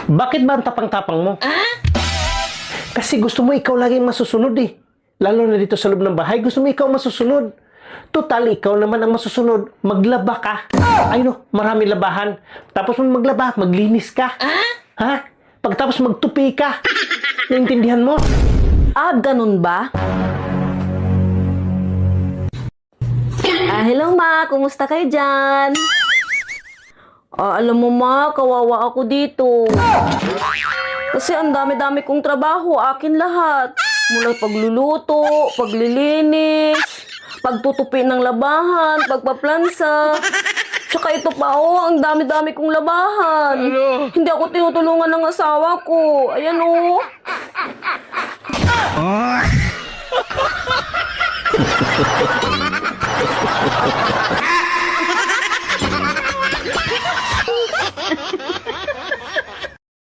Bakit ba ang tapang-tapang mo? Kasi gusto mo ikaw laging masusunod eh. Lalo na dito sa loob ng bahay, gusto mo ikaw masusunod. Total, ikaw naman ang masusunod. Maglaba ka. Ay no, marami labahan. Tapos mo maglaba, maglinis ka. Ha? Pagtapos magtupi ka. Naintindihan mo? Ganun ba? Hello ma, kumusta kayo dyan? Alam mo ma, kawawa ako dito. Kasi ang dami-dami kong trabaho, akin lahat. Mula pagluluto, paglilinis, pagtutupi ng labahan, pagpaplansa. Tsaka ito pa ang dami-dami kong labahan. Hindi ako tinutulungan ng asawa ko. Ayan